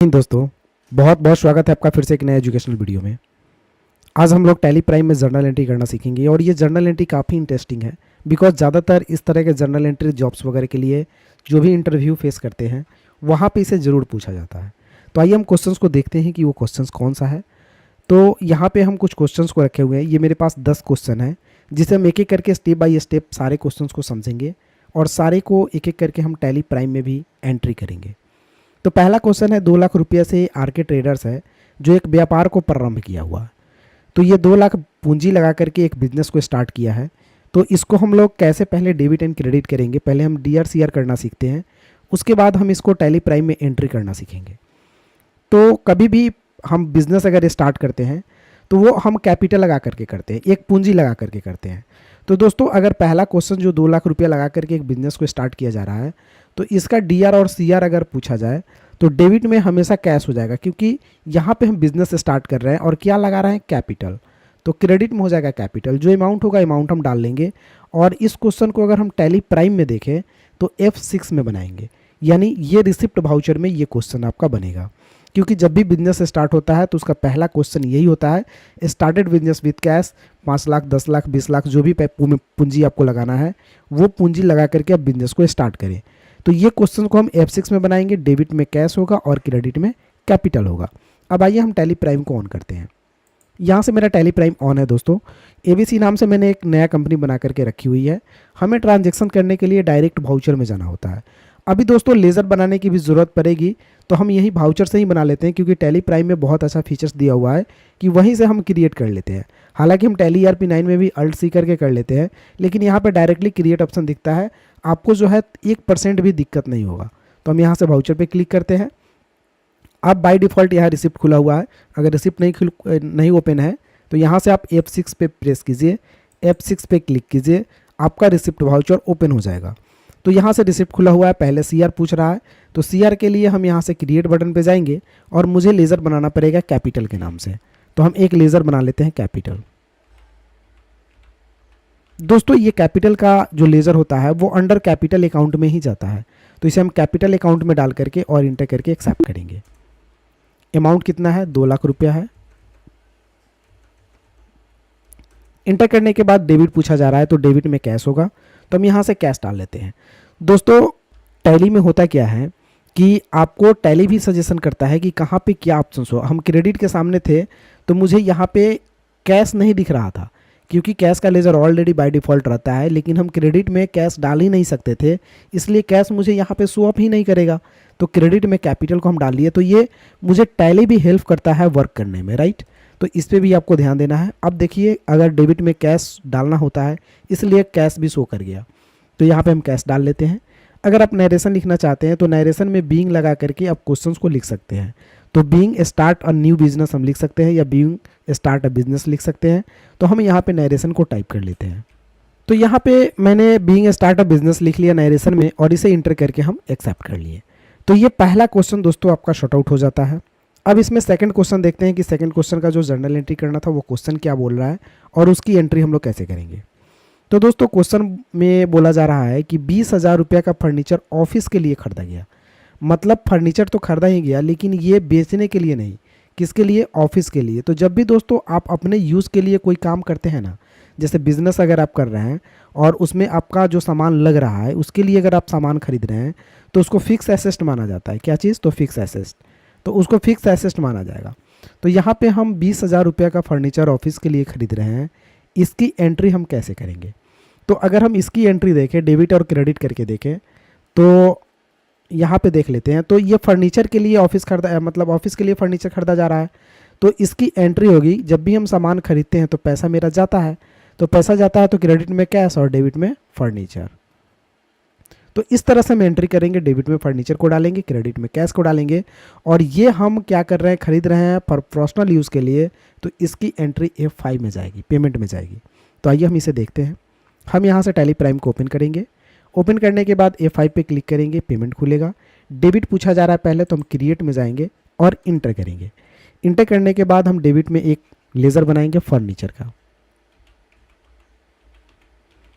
दोस्तों, बहुत बहुत स्वागत है आपका फिर से एक नया एजुकेशनल वीडियो में। आज हम लोग टैली प्राइम में जर्नल एंट्री करना सीखेंगे और ये जर्नल एंट्री काफ़ी इंटरेस्टिंग है बिकॉज ज़्यादातर इस तरह के जर्नल एंट्री जॉब्स वगैरह के लिए जो भी इंटरव्यू फेस करते हैं वहाँ पे इसे ज़रूर पूछा जाता है। तो आइए हम क्वेश्चंस को देखते हैं कि वो क्वेश्चंस कौन सा है। तो यहाँ पे हम कुछ क्वेश्चंस को रखे हुए हैं। ये मेरे पास 10 क्वेश्चन है जिसे हम एक एक करके स्टेप बाय स्टेप सारे क्वेश्चंस को समझेंगे और सारे को एक एक करके हम टैली प्राइम में भी एंट्री करेंगे। तो पहला क्वेश्चन है 2 लाख रुपये से आरके ट्रेडर्स है जो एक व्यापार को प्रारंभ किया हुआ है। तो ये 2 लाख पूंजी लगा करके एक बिजनेस को स्टार्ट किया है। तो इसको हम लोग कैसे पहले डेबिट एंड क्रेडिट करेंगे, पहले हम डी आर सी आर करना सीखते हैं, उसके बाद हम इसको टैली प्राइम में एंट्री करना सीखेंगे। तो कभी भी हम बिजनेस अगर स्टार्ट करते हैं तो वो हम कैपिटल लगा करके करते हैं, एक पूंजी लगा करके करते हैं। तो दोस्तों अगर पहला क्वेश्चन जो 2 लाख रुपया लगा करके एक बिजनेस को स्टार्ट किया जा रहा है तो इसका डी आर और सी आर अगर पूछा जाए तो डेबिट में हमेशा कैश हो जाएगा, क्योंकि यहाँ पे हम बिजनेस स्टार्ट कर रहे हैं और क्या लगा रहे हैं, कैपिटल। तो क्रेडिट में हो जाएगा कैपिटल, जो अमाउंट होगा अमाउंट हम डाल लेंगे। और इस क्वेश्चन को अगर हम टैली प्राइम में देखें तो F6 में बनाएंगे, यानी ये रिसिप्ट वाउचर में ये क्वेश्चन आपका बनेगा। क्योंकि जब भी बिजनेस स्टार्ट होता है तो उसका पहला क्वेश्चन यही होता है, started business with cash, 5 lakh 10 lakh 20 lakh जो भी पूंजी आपको लगाना है वो पूंजी लगा करके आप बिजनेस को स्टार्ट करें। तो ये क्वेश्चन को हम F6 में बनाएंगे, डेबिट में कैश होगा और क्रेडिट में कैपिटल होगा। अब आइए हम टैली प्राइम को ऑन करते हैं। यहाँ से मेरा टैली प्राइम ऑन है दोस्तों। ABC नाम से मैंने एक नया कंपनी बना करके रखी हुई है। हमें ट्रांजैक्शन करने के लिए डायरेक्ट वाउचर में जाना होता है। अभी दोस्तों लेज़र बनाने की भी ज़रूरत पड़ेगी तो हम यही वाउचर से ही बना लेते हैं, क्योंकि टैली प्राइम में बहुत अच्छा फीचर्स दिया हुआ है कि वहीं से हम क्रिएट कर लेते हैं। हालांकि हम टैली ERP9 में भी अल्ट सी करके कर लेते हैं, लेकिन यहाँ पे डायरेक्टली क्रिएट ऑप्शन दिखता है, आपको जो है 1% भी दिक्कत नहीं होगा। तो हम यहाँ से वाउचर पे क्लिक करते हैं। अब बाय डिफ़ॉल्ट यहाँ रिसिप्ट खुला हुआ है, अगर रिसिप्ट नहीं ओपन है तो यहाँ से आप F6 पे प्रेस कीजिए, F6 पे क्लिक कीजिए, आपका रिसिप्ट वाउचर ओपन हो जाएगा। तो यहाँ से रिसिप्ट खुला हुआ है, पहले CR पूछ रहा है, तो CR के लिए हम यहाँ से क्रिएट बटन पे जाएंगे और मुझे लेज़र बनाना पड़ेगा कैपिटल के नाम से। तो हम एक लेज़र बना लेते हैं कैपिटल। दोस्तों ये कैपिटल का जो लेज़र होता है वो अंडर कैपिटल अकाउंट में ही जाता है, तो इसे हम कैपिटल अकाउंट में डाल करके और इंटर करके एक्सेप्ट करेंगे। अमाउंट कितना है, 2 लाख रुपया है। इंटर करने के बाद डेबिट पूछा जा रहा है तो डेबिट में कैश होगा, तो हम यहाँ से कैश डाल लेते हैं। दोस्तों टैली में होता क्या है कि आपको टैली भी सजेशन करता है कि कहाँ पे क्या ऑप्शन हो। हम क्रेडिट के सामने थे तो मुझे यहाँ पे कैश नहीं दिख रहा था, क्योंकि कैश का लेज़र ऑलरेडी बाय डिफ़ॉल्ट रहता है, लेकिन हम क्रेडिट में कैश डाल ही नहीं सकते थे, इसलिए कैश मुझे यहाँ पे शो अप ही नहीं करेगा। तो क्रेडिट में कैपिटल को हम डाल लिए, तो ये मुझे टैली भी हेल्प करता है वर्क करने में, राइट। तो इस पर भी आपको ध्यान देना है। अब देखिए अगर डेबिट में कैश डालना होता है इसलिए कैश भी शो कर गया, तो यहाँ पे हम कैश डाल लेते हैं। अगर आप नरेशन लिखना चाहते हैं तो नरेशन में बीइंग लगा करके आप क्वेश्चंस को लिख सकते हैं। तो being start a new business हम लिख सकते हैं या बीइंग स्टार्ट अ बिजनेस लिख सकते हैं। तो हम यहाँ पे नरेशन को टाइप कर लेते हैं। तो यहाँ पे मैंने बीइंग स्टार्ट अ बिजनेस लिख लिया नरेशन में और इसे इंटर करके हम एक्सेप्ट कर लिए। तो ये पहला क्वेश्चन दोस्तों आपका शॉर्ट आउट हो जाता है। अब इसमें सेकंड क्वेश्चन देखते हैं कि सेकंड क्वेश्चन का जो जर्नल एंट्री करना था वो क्वेश्चन क्या बोल रहा है और उसकी एंट्री हम लोग कैसे करेंगे। तो दोस्तों क्वेश्चन में बोला जा रहा है कि 20,000 रुपये का फर्नीचर ऑफिस के लिए खरीदा गया। मतलब फर्नीचर तो खरीदा ही गया, लेकिन ये बेचने के लिए नहीं, किसके लिए, ऑफिस के लिए। तो जब भी दोस्तों आप अपने यूज़ के लिए कोई काम करते हैं ना, जैसे बिजनेस अगर आप कर रहे हैं और उसमें आपका जो सामान लग रहा है उसके लिए अगर आप सामान खरीद रहे हैं तो उसको फिक्स एसेट माना जाता है। क्या चीज़, तो फिक्स एसेट, तो उसको फिक्स एसेट माना जाएगा। तो यहाँ पे हम 20,000 रुपये का फर्नीचर ऑफिस के लिए खरीद रहे हैं, इसकी एंट्री हम कैसे करेंगे। तो अगर हम इसकी एंट्री देखें, डेबिट और क्रेडिट करके देखें, तो यहाँ पे देख लेते हैं। तो ये फर्नीचर के लिए ऑफिस खरीदा, मतलब ऑफिस के लिए फर्नीचर खरीदा जा रहा है, तो इसकी एंट्री होगी, जब भी हम सामान खरीदते हैं तो पैसा मेरा जाता है, तो पैसा जाता है तो क्रेडिट में कैश और डेबिट में फर्नीचर। तो इस तरह से हम एंट्री करेंगे, डेबिट में फर्नीचर को डालेंगे, क्रेडिट में कैश को डालेंगे। और ये हम क्या कर रहे हैं, खरीद रहे हैं फॉर पर्सनल यूज़ के लिए, तो इसकी एंट्री F5 में जाएगी, पेमेंट में जाएगी। तो आइए हम इसे देखते हैं। हम यहाँ से टैली प्राइम को ओपन करेंगे। ओपन करने के बाद F5 पे क्लिक करेंगे, पेमेंट खुलेगा। डेबिट पूछा जा रहा है पहले, तो हम क्रिएट में जाएंगे और इंटर करेंगे। इंटर करने के बाद हम डेबिट में एक लेज़र बनाएंगे फर्नीचर का।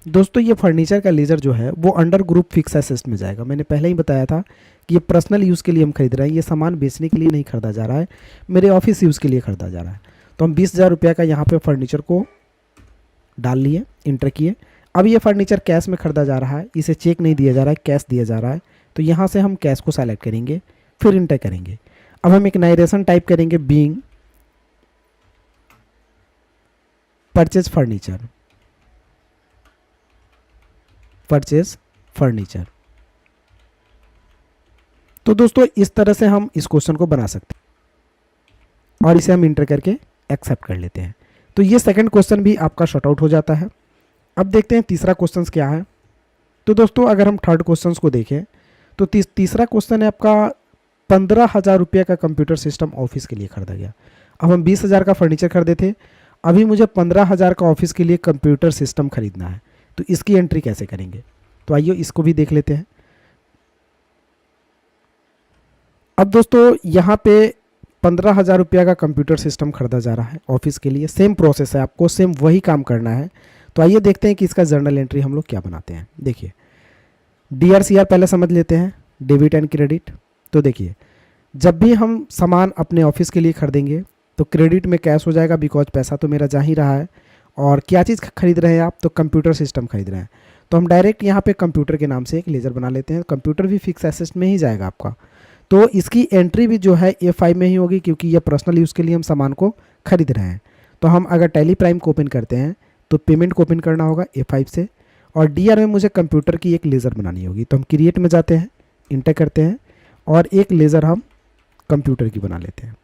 दोस्तों ये फर्नीचर का लेज़र जो है वो अंडर ग्रुप फिक्स एसेट में जाएगा। मैंने पहले ही बताया था कि ये पर्सनल यूज़ के लिए हम खरीद रहे हैं, ये सामान बेचने के लिए नहीं खरीदा जा रहा है, मेरे ऑफिस यूज़ के लिए खरीदा जा रहा है। तो हम 20,000 रुपये का यहाँ पे फर्नीचर को डाल लिए, इंटर किए। अब ये फर्नीचर कैश में खरीदा जा रहा है, इसे चेक नहीं दिया जा रहा है, कैश दिया जा रहा है। तो यहाँ से हम कैश को सेलेक्ट करेंगे, फिर इंटर करेंगे। अब हम एक नरेशन टाइप करेंगे, being purchase furniture, purchase furniture. तो दोस्तों इस तरह से हम इस क्वेश्चन को बना सकते हैं और इसे हम इंटर करके एक्सेप्ट कर लेते हैं। तो ये सेकंड क्वेश्चन भी आपका शॉर्ट आउट हो जाता है। अब देखते हैं तीसरा क्वेश्चन क्या है। तो दोस्तों अगर हम थर्ड क्वेश्चन को देखें तो तीसरा क्वेश्चन है आपका 15,000 रुपये का कंप्यूटर सिस्टम ऑफिस के लिए खरीदा गया। अब हम 20,000 का फर्नीचर खरीदे थे, अभी मुझे 15,000 का ऑफिस के लिए कंप्यूटर सिस्टम खरीदना है। तो इसकी एंट्री कैसे करेंगे, तो आइए इसको भी देख लेते हैं। अब दोस्तों यहाँ पे 15,000 रुपये का कंप्यूटर सिस्टम खरीदा जा रहा है ऑफिस के लिए। सेम प्रोसेस है, आपको सेम वही काम करना है। तो आइए देखते हैं कि इसका जर्नल एंट्री हम लोग क्या बनाते हैं। देखिए DRCR पहले समझ लेते हैं, डेबिट एंड क्रेडिट। तो देखिए जब भी हम सामान अपने ऑफिस के लिए खरीदेंगे तो क्रेडिट में कैश हो जाएगा, बिकॉज पैसा तो मेरा जा ही रहा है। और क्या चीज़ खरीद रहे हैं आप, तो कंप्यूटर सिस्टम खरीद रहे हैं। तो हम डायरेक्ट यहाँ पे कंप्यूटर के नाम से एक लेजर बना लेते हैं। कंप्यूटर भी फिक्स एसेट में ही जाएगा आपका, तो इसकी एंट्री भी जो है A5 में ही होगी, क्योंकि ये पर्सनल यूज़ के लिए हम सामान को खरीद रहे हैं। तो हम अगर टैली प्राइम को ओपन करते हैं तो पेमेंट को ओपन करना होगा A5 से, और DR में मुझे कंप्यूटर की एक लेज़र बनानी होगी। तो हम क्रिएट में जाते हैं, इंटर करते हैं और एक लेज़र हम कंप्यूटर की बना लेते हैं।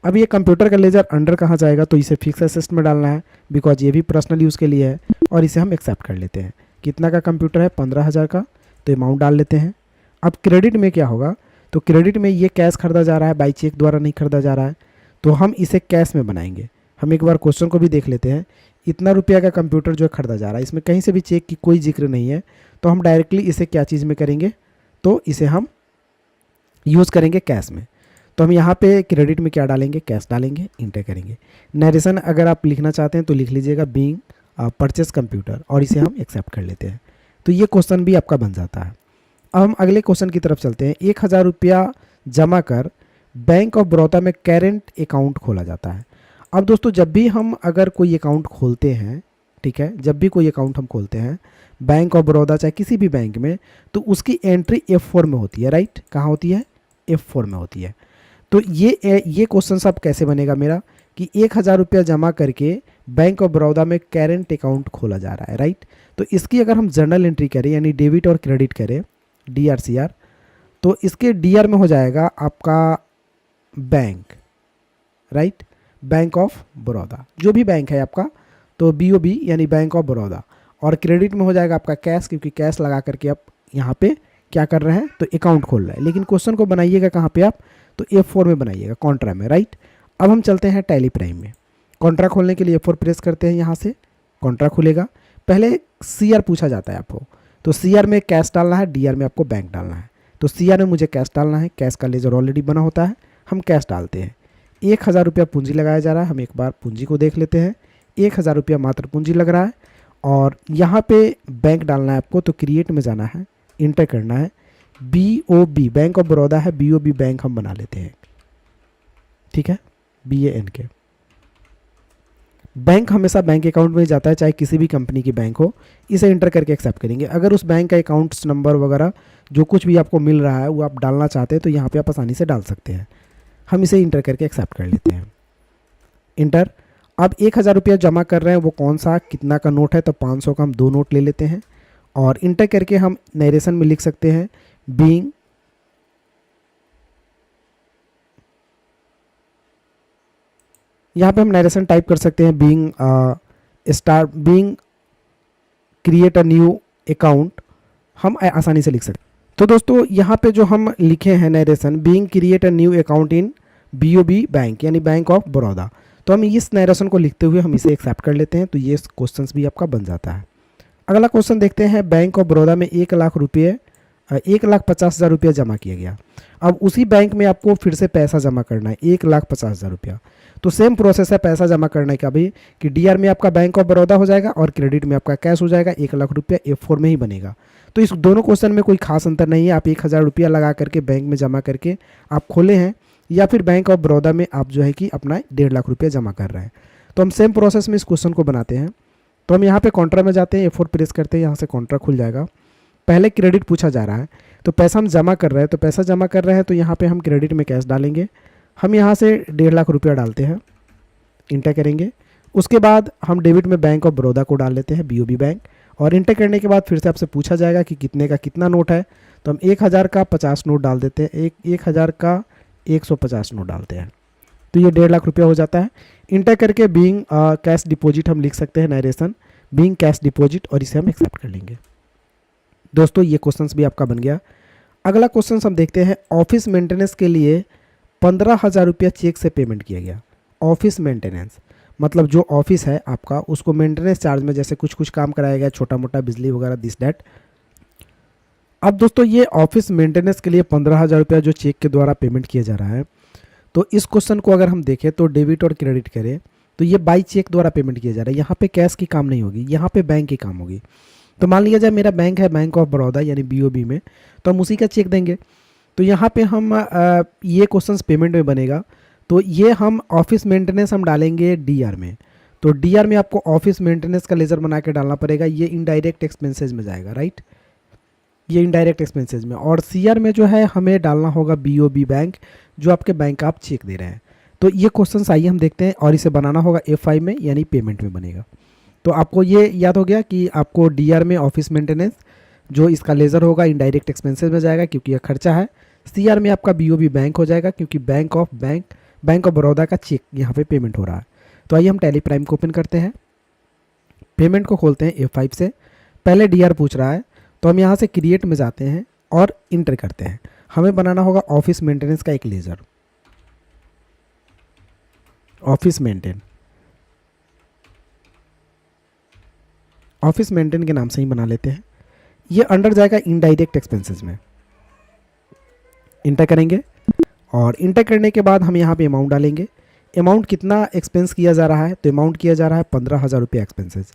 अब ये कंप्यूटर का लेज़र अंडर कहाँ जाएगा, तो इसे फिक्स एसेट में डालना है, बिकॉज ये भी पर्सनल यूज़ के लिए है। और इसे हम एक्सेप्ट कर लेते हैं। कितना का कंप्यूटर है, 15,000 का, तो अमाउंट डाल लेते हैं। अब क्रेडिट में क्या होगा, तो क्रेडिट में ये कैश खरीदा जा रहा है, बाई चेक द्वारा नहीं खरीदा जा रहा है। तो हम इसे कैश में बनाएंगे। हम एक बार क्वेश्चन को भी देख लेते हैं। इतना रुपया का कंप्यूटर जो है खरीदा जा रहा है, इसमें कहीं से भी चेक की कोई जिक्र नहीं है। तो हम डायरेक्टली इसे क्या चीज़ में करेंगे, तो इसे हम यूज़ करेंगे कैश में। तो हम यहाँ पे क्रेडिट में क्या डालेंगे, कैश डालेंगे, इंटर करेंगे। नरेशन अगर आप लिखना चाहते हैं तो लिख लीजिएगा, बीइंग परचेस कंप्यूटर, और इसे हम एक्सेप्ट कर लेते हैं। तो ये क्वेश्चन भी आपका बन जाता है। अब हम अगले क्वेश्चन की तरफ चलते हैं। 1,000 रुपया जमा कर बैंक ऑफ बड़ौदा में करेंट अकाउंट खोला जाता है। अब दोस्तों जब भी हम अगर कोई अकाउंट खोलते हैं, ठीक है, जब भी कोई अकाउंट हम खोलते हैं बैंक ऑफ बड़ौदा चाहे किसी भी बैंक में, तो उसकी एंट्री F4 में होती है, राइट। कहाँ होती है, F4 में होती है। तो ये क्वेश्चन सब कैसे बनेगा मेरा, कि 1,000 रुपया जमा करके बैंक ऑफ बड़ौदा में करेंट अकाउंट खोला जा रहा है, राइट। तो इसकी अगर हम जर्नल एंट्री करें, यानी डेबिट और क्रेडिट करें, DRCR, तो इसके DR में हो जाएगा आपका bank, right, bank of Baroda, जो भी बैंक है आपका, तो BOB यानी बैंक ऑफ बड़ौदा। और क्रेडिट में हो जाएगा आपका कैश, क्योंकि कैश लगा करके आप यहाँ पे क्या कर रहे हैं, तो अकाउंट खोल रहे हैं। लेकिन क्वेश्चन को बनाइएगा कहाँ पे आप, तो F4 में बनाइएगा, कॉन्ट्रा में, राइट। अब हम चलते हैं टैली प्राइम में। कॉन्ट्रा खोलने के लिए F4 प्रेस करते हैं, यहाँ से कॉन्ट्रा खुलेगा। पहले CR पूछा जाता है आपको, तो CR में कैश डालना है, DR में आपको बैंक डालना है। तो CR में मुझे कैश डालना है, कैश का लेजर ऑलरेडी बना होता है, हम कैश डालते हैं। 1,000 रुपया पूंजी लगाया जा रहा है, हम एक बार पूंजी को देख लेते हैं। 1,000 रुपया मात्र पूंजी लग रहा है, और यहाँ पे बैंक डालना है आपको। तो क्रिएट में जाना है, इंटर करना है, BOB बैंक ऑफ बड़ौदा है, BOB बैंक हम बना लेते हैं, ठीक है, BANK। बैंक हमेशा बैंक अकाउंट में जाता है, चाहे किसी भी कंपनी की बैंक हो। इसे इंटर करके एक्सेप्ट करेंगे। अगर उस बैंक का अकाउंट्स नंबर वगैरह जो कुछ भी आपको मिल रहा है वो आप डालना चाहते हैं, तो यहाँ पे आप आसानी से डाल सकते हैं। हम इसे इंटर करके एक्सेप्ट कर लेते हैं, इंटर। अब 1,000 रुपया जमा कर रहे हैं, वो कौन सा कितना का नोट है, तो 500 का हम 2 नोट ले लेते हैं। और इंटर करके हम नरेशन में लिख सकते हैं, बीइंग यहाँ पे हम नरेशन टाइप कर सकते हैं, being create a new account, हम आसानी से लिख सकते हैं। तो दोस्तों यहाँ पे जो हम लिखे हैं narration, being create a new account in BOB bank, यानी बैंक ऑफ बड़ौदा, तो हम इस नरेशन को लिखते हुए हम इसे एक्सेप्ट कर लेते हैं। तो ये क्वेश्चन भी आपका बन जाता है। अगला क्वेश्चन देखते हैं। बैंक ऑफ बड़ौदा में 1,00,000 रुपये 1,50,000 रुपया जमा किया गया। अब उसी बैंक में आपको फिर से पैसा जमा करना है 1,50,000 रुपया। तो सेम प्रोसेस है पैसा जमा करने का भी कि डीआर में आपका बैंक ऑफ बड़ौदा हो जाएगा और क्रेडिट में आपका कैश हो जाएगा। 1,00,000 रुपया F4 में ही बनेगा। तो इस दोनों क्वेश्चन में कोई खास अंतर नहीं है। आप 1,000 रुपया लगा करके बैंक में जमा करके आप खोले हैं या फिर बैंक ऑफ बड़ौदा में आप जो है कि अपना 1,50,000 रुपया जमा कर रहे हैं। तो हम सेम प्रोसेस में इस क्वेश्चन को बनाते हैं। तो हम यहाँ पे कॉन्ट्रा में जाते हैं, F4 प्रेस करते हैं, यहाँ से कॉन्ट्रा खुल जाएगा। पहले क्रेडिट पूछा जा रहा है तो पैसा हम जमा कर रहे हैं, तो पैसा जमा कर रहे हैं तो यहाँ पे हम क्रेडिट में कैश डालेंगे। हम यहाँ से 1,50,000 रुपया डालते हैं, इंटर करेंगे। उसके बाद हम डेबिट में बैंक ऑफ बड़ौदा को डाल लेते हैं, BOB बैंक, और इंटर करने के बाद फिर से आपसे पूछा जाएगा कि कितने का कितना नोट है। तो हम 1,000 का 50 नोट डाल देते हैं, 1,000 का 150 नोट डालते हैं। तो ये 1,50,000 रुपया हो जाता है। इंटर करके बीइंग कैश डिपॉजिट हम लिख सकते हैं, नरेशन बीइंग कैश डिपॉजिट, और इसे हम एक्सेप्ट कर लेंगे। दोस्तों ये क्वेश्चंस भी आपका बन गया। अगला क्वेश्चन हम देखते हैं, ऑफिस मेंटेनेंस के लिए 15,000 रुपया चेक से पेमेंट किया गया। ऑफिस मेंटेनेंस मतलब जो ऑफिस है आपका उसको मेंटेनेंस चार्ज में जैसे कुछ काम कराया गया, छोटा मोटा बिजली वगैरह दिस डैट। अब दोस्तों ये ऑफिस मेंटेनेंस के लिए 15,000 रुपया जो चेक के द्वारा पेमेंट किया जा रहा है, तो इस क्वेश्चन को अगर हम देखें तो डेबिट और क्रेडिट करें तो ये बाई चेक द्वारा पेमेंट किया जा रहा है। यहाँ पे कैश की काम नहीं होगी, यहाँ पे बैंक की काम होगी। तो मान लिया जाए मेरा बैंक है बैंक ऑफ बड़ौदा यानी BOB में, तो हम उसी का चेक देंगे। तो यहाँ पे हम ये क्वेश्चन पेमेंट में बनेगा, तो ये हम ऑफिस मेंटेनेंस हम डालेंगे DR में। तो DR में आपको ऑफिस मेंटेनेंस का लेजर बना के डालना पड़ेगा। ये इनडायरेक्ट एक्सपेंसेज में जाएगा, राइट, ये इनडायरेक्ट एक्सपेंसेज में। और CR में जो है हमें डालना होगा BOB बैंक, जो आपके बैंक का आप चेक दे रहे हैं। तो ये क्वेश्चन आइए हम देखते हैं, और इसे बनाना होगा F5 में यानी पेमेंट में बनेगा। तो आपको ये याद हो गया कि आपको DR में ऑफिस मेंटेनेंस जो इसका लेजर होगा इनडायरेक्ट एक्सपेंसेस में जाएगा क्योंकि यह खर्चा है। CR में आपका BOB बैंक हो जाएगा क्योंकि बैंक ऑफ बड़ौदा का चेक यहाँ पे पेमेंट हो रहा है। तो आइए हम टैली प्राइम को ओपन करते हैं, पेमेंट को खोलते हैं F5 से। पहले DR पूछ रहा है तो हम यहाँ से क्रिएट में जाते हैं और इंटर करते हैं। हमें बनाना होगा ऑफिस मेंटेनेंस का एक लेजर, ऑफिस मेंटेन के नाम से ही बना लेते हैं। ये अंडर जाएगा इनडायरेक्ट एक्सपेंसेस में, इंटर करेंगे। और इंटर करने के बाद हम यहाँ पे अमाउंट डालेंगे। अमाउंट कितना एक्सपेंस किया जा रहा है, तो अमाउंट किया जा रहा है 15,000 रुपया एक्सपेंसेस।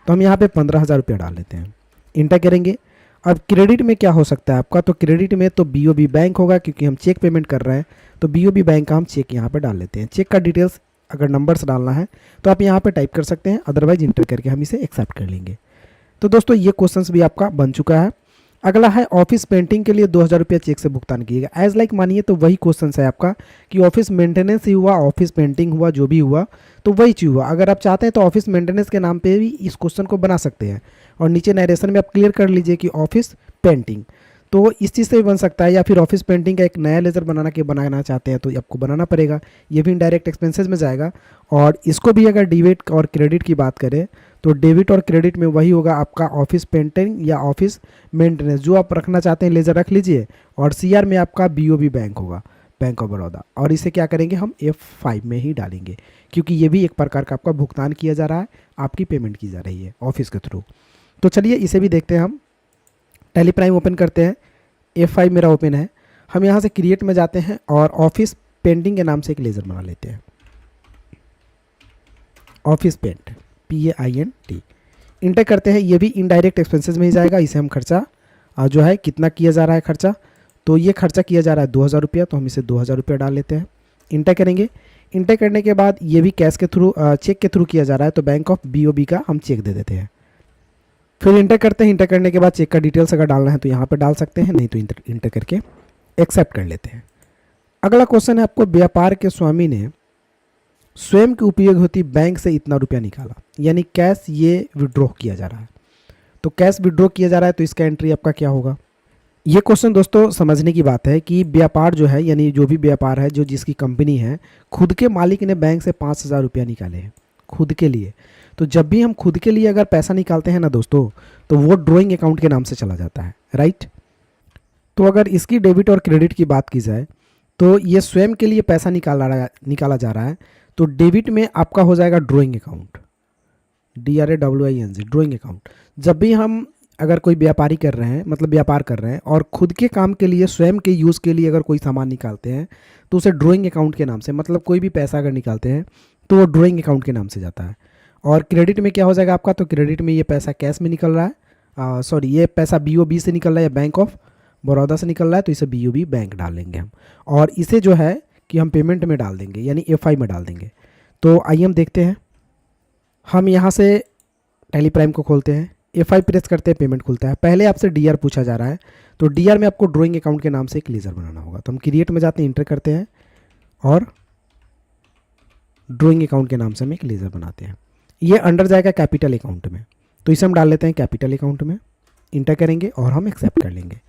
तो हम यहाँ पे 15,000 रुपया डाल लेते हैं, इंटर करेंगे। अब क्रेडिट में क्या हो सकता है आपका, तो क्रेडिट में तो BOB बैंक होगा क्योंकि हम चेक पेमेंट कर रहे हैं। तो BOB बैंक का हम चेक यहाँ पे डाल लेते हैं। चेक का डिटेल्स अगर नंबर्स डालना है तो आप यहाँ पे टाइप कर सकते हैं, अदरवाइज इंटर करके हम इसे एक्सेप्ट कर लेंगे। तो दोस्तों ये क्वेश्चंस भी आपका बन चुका है। अगला है ऑफिस पेंटिंग के लिए 2,000 रुपया चेक से भुगतान किएगा। एज लाइक मानिए तो वही क्वेश्चन है आपका कि ऑफिस मेंटेनेंस ही हुआ, ऑफिस पेंटिंग हुआ, जो भी हुआ तो वही चीज़ हुआ। अगर आप चाहते हैं तो ऑफिस मेंटेनेंस के नाम पे भी इस क्वेश्चन को बना सकते हैं, और नीचे नरेशन में आप क्लियर कर लीजिए कि ऑफिस पेंटिंग, तो इस चीज़ से भी बन सकता है। या फिर ऑफिस पेंटिंग का एक नया लेजर बनाना चाहते हैं तो आपको बनाना पड़ेगा, ये भी इनडायरेक्ट एक्सपेंसेस में जाएगा। और इसको भी अगर डेबिट और क्रेडिट की बात करें तो डेबिट और क्रेडिट में वही होगा आपका ऑफिस पेंटिंग या ऑफिस मेंटेनेंस, जो आप रखना चाहते हैं लेजर रख लीजिए। और CR में आपका BOB बैंक होगा, बैंक ऑफ बड़ौदा, और इसे क्या करेंगे हम F5 में ही डालेंगे क्योंकि ये भी एक प्रकार का आपका भुगतान किया जा रहा है, आपकी पेमेंट की जा रही है ऑफिस के थ्रू। तो चलिए इसे भी देखते हैं हम। टैली प्राइम ओपन करते हैं, F5 मेरा ओपन है। हम यहाँ से क्रिएट में जाते हैं और ऑफिस पेंटिंग के नाम से एक लेज़र बना लेते हैं, ऑफिस पेंट PAINT, इंटर करते हैं। ये भी इनडायरेक्ट एक्सपेंसेस में ही जाएगा। इसे हम खर्चा जो है कितना किया जा रहा है खर्चा, तो ये खर्चा किया जा रहा है 2,000 रुपया, तो हम इसे 2,000 रुपया डाल लेते हैं, इंटर करेंगे। इंटर करने के बाद ये भी कैश के थ्रू चेक के थ्रू किया जा रहा है, तो बैंक ऑफ BOB का हम चेक दे देते हैं। फिर इंटर करते हैं। इंटर करने के बाद चेक का डिटेल्स अगर डालना है तो यहाँ पर डाल सकते हैं, नहीं तो इंटर करके एक्सेप्ट कर लेते हैं। अगला क्वेश्चन है आपको, व्यापार के स्वामी ने स्वयं की उपयोग होती बैंक से इतना रुपया निकाला, यानी कैश ये विड्रॉ किया जा रहा है। तो कैश विड्रॉ किया जा रहा है तो इसका एंट्री आपका क्या होगा। ये क्वेश्चन दोस्तों समझने की बात है कि व्यापार जो है यानी जो भी व्यापार है, जो जिसकी कंपनी है, खुद के मालिक ने बैंक से 5,000 रुपया निकाले हैं खुद के लिए। तो जब भी हम खुद के लिए अगर पैसा निकालते हैं ना दोस्तों, तो वो ड्रॉइंग अकाउंट के नाम से चला जाता है, राइट। तो अगर इसकी डेबिट और क्रेडिट की बात की जाए तो ये स्वयं के लिए पैसा निकाला जा रहा है, तो डेबिट में आपका हो जाएगा drawing account, DRAWING, drawing account. जब भी हम अगर कोई व्यापारी कर रहे हैं, मतलब व्यापार कर रहे हैं और खुद के काम के लिए, स्वयं के यूज़ के लिए अगर कोई सामान निकालते हैं तो उसे ड्राइंग अकाउंट के नाम से, मतलब कोई भी पैसा अगर निकालते हैं तो वो ड्राइंग अकाउंट के नाम से जाता है। और क्रेडिट में क्या हो जाएगा आपका, तो क्रेडिट में ये पैसा कैश में निकल रहा है, सॉरी ये पैसा BOB से निकल रहा है या बैंक ऑफ बड़ौदा से निकल रहा है, तो इसे BOB बैंक डाल लेंगे हम, और इसे जो है कि हम पेमेंट में डाल देंगे, यानी FI में डाल देंगे। तो आइए हम देखते हैं। हम यहाँ से टैली प्राइम को खोलते हैं, FI प्रेस करते हैं, पेमेंट खुलता है। पहले आपसे DR पूछा जा रहा है, तो DR में आपको ड्राइंग अकाउंट के नाम से एक लेज़र बनाना होगा। तो हम क्रिएट में जाते हैं, इंटर करते हैं और ड्राइंग अकाउंट के नाम से हम एक लेज़र बनाते हैं। ये अंडर जाएगा कैपिटल अकाउंट में, तो इसे हम डाल लेते हैं कैपिटल अकाउंट में, इंटर करेंगे और हम एक्सेप्ट कर लेंगे।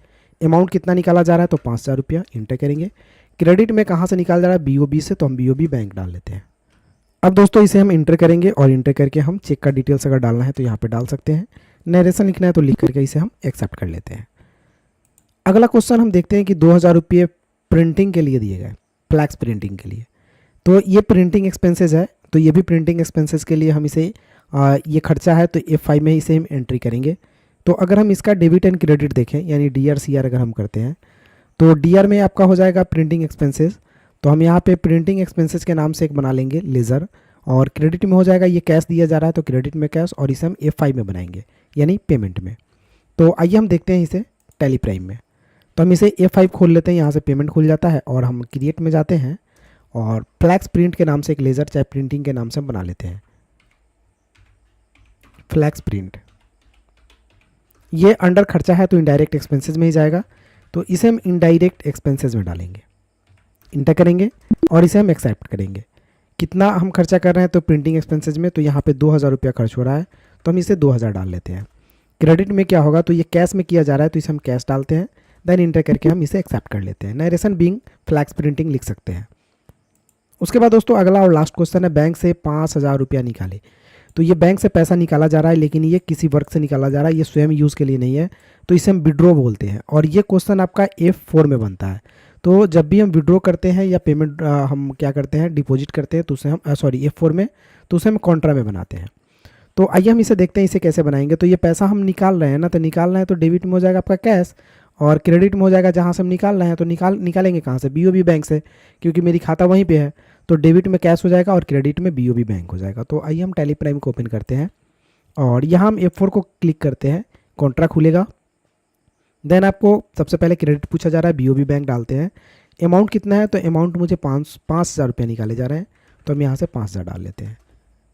अमाउंट कितना निकाला जा रहा है, तो 5000 रुपया, इंटर करेंगे। क्रेडिट में कहाँ से निकाला जा रहा है, BOB से, तो हम BOB बैंक डाल लेते हैं। अब दोस्तों इसे हम इंटर करेंगे और इंटर करके हम चेक का डिटेल्स अगर डालना है तो यहाँ पे डाल सकते हैं, नरेशन लिखना है तो लिख करके इसे हम एक्सेप्ट कर लेते हैं। अगला क्वेश्चन हम देखते हैं कि 2000 रुपये प्रिंटिंग के लिए दिए गए, फ्लैक्स प्रिंटिंग के लिए। तो ये प्रिंटिंग एक्सपेंसेस है, तो ये भी प्रिंटिंग एक्सपेंसेस के लिए हम इसे ये खर्चा है तो FI में इसे हम एंट्री करेंगे। तो अगर हम इसका डेबिट एंड क्रेडिट देखें, यानी DR CR अगर हम करते हैं, तो DR में आपका हो जाएगा प्रिंटिंग एक्सपेंसेस, तो हम यहाँ पे प्रिंटिंग एक्सपेंसेस के नाम से एक बना लेंगे लेज़र। और क्रेडिट में हो जाएगा, ये कैश दिया जा रहा है तो क्रेडिट में कैश, और इसे हम FI में बनाएंगे यानी पेमेंट में। तो आइए हम देखते हैं इसे टैली प्राइम में। तो हम इसे FI खोल लेते हैं, यहाँ से पेमेंट खुल जाता है और हम क्रिएट में जाते हैं और फ्लैक्स प्रिंट के नाम से एक लेज़र चाहे प्रिंटिंग के नाम से हम बना लेते हैं, फ्लैक्स प्रिंट। ये अंडर खर्चा है तो इनडायरेक्ट एक्सपेंसेस में ही जाएगा, तो इसे हम इनडायरेक्ट एक्सपेंसेस में डालेंगे, इंटर करेंगे और इसे हम एक्सेप्ट करेंगे। कितना हम खर्चा कर रहे हैं, तो प्रिंटिंग एक्सपेंसेस में, तो यहाँ पे 2000 रुपया खर्च हो रहा है तो हम इसे 2000 डाल लेते हैं। क्रेडिट में क्या होगा, तो ये कैश में किया जा रहा है तो इसे हम कैश डालते हैं, देन इंटर करके हम इसे एक्सेप्ट कर लेते हैं। नरेशन बीइंग फ्लैक्स प्रिंटिंग लिख सकते हैं। उसके बाद दोस्तों अगला और लास्ट क्वेश्चन है, बैंक से 5000 रुपया निकाले। तो ये बैंक से पैसा निकाला जा रहा है लेकिन ये किसी वर्क से निकाला जा रहा है, ये स्वयं यूज़ के लिए नहीं है, तो इसे हम विड्रॉ बोलते हैं। और ये क्वेश्चन आपका F4 में बनता है। तो जब भी हम विड्रॉ करते हैं या पेमेंट हम क्या करते हैं, डिपॉजिट करते हैं, तो उसे हम F4 में, तो उसे हम कॉन्ट्रा में बनाते हैं। तो आइए हम इसे देखते हैं इसे कैसे बनाएंगे। तो ये पैसा हम निकाल रहे हैं ना, तो निकाल रहे हैं तो डेबिट में हो जाएगा आपका कैश, और क्रेडिट में हो जाएगा जहाँ से हम निकाल रहे हैं, तो निकालेंगे कहाँ से, BOB बैंक से, क्योंकि मेरी खाता वहीं पे है। तो डेबिट में कैश हो जाएगा और क्रेडिट में BOB बैंक हो जाएगा। तो आइए हम टैली प्राइम को ओपन करते हैं और यहाँ हम F4 को क्लिक करते हैं, कॉन्ट्रा खुलेगा। देन आपको सबसे पहले क्रेडिट पूछा जा रहा है, BOB बैंक डालते हैं। अमाउंट कितना है, तो अमाउंट मुझे 5000 रुपये निकाले जा रहे हैं, तो हम यहाँ से 5000 डाल लेते हैं,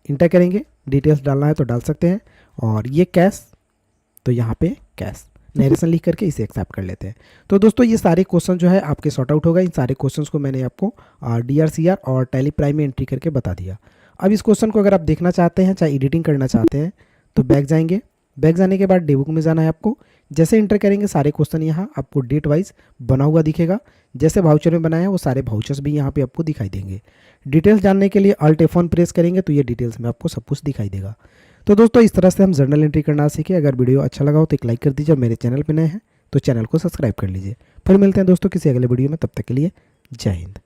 इंटर करेंगे। डिटेल्स डालना है तो डाल सकते हैं, और ये कैश, तो यहाँ पे कैश, नरेशन लिख करके इसे एक्सेप्ट कर लेते हैं। तो दोस्तों ये सारे क्वेश्चन जो है आपके सॉर्ट आउट होगा। इन सारे क्वेश्चंस को मैंने आपको DR CR और टैली प्राइम में एंट्री करके बता दिया। अब इस क्वेश्चन को अगर आप देखना चाहते हैं, चाहे एडिटिंग करना चाहते हैं, तो बैक जाएंगे। बैक जाने के बाद डेबुक में जाना है आपको। जैसे इंटर करेंगे सारे क्वेश्चन यहाँ आपको डेट वाइज बना हुआ दिखेगा। जैसे वाउचर में बनाया है वो सारे वाउचर्स भी यहाँ पे आपको दिखाई देंगे। डिटेल्स जानने के लिए Alt F1 प्रेस करेंगे तो ये डिटेल्स में आपको सब कुछ दिखाई देगा। तो दोस्तों इस तरह से हम जर्नल एंट्री करना सीखे। अगर वीडियो अच्छा लगा हो तो एक लाइक कर दीजिए, मेरे चैनल पर नए हैं तो चैनल को सब्सक्राइब कर लीजिए। फिर मिलते हैं दोस्तों किसी अगले वीडियो में, तब तक के लिए जय हिंद।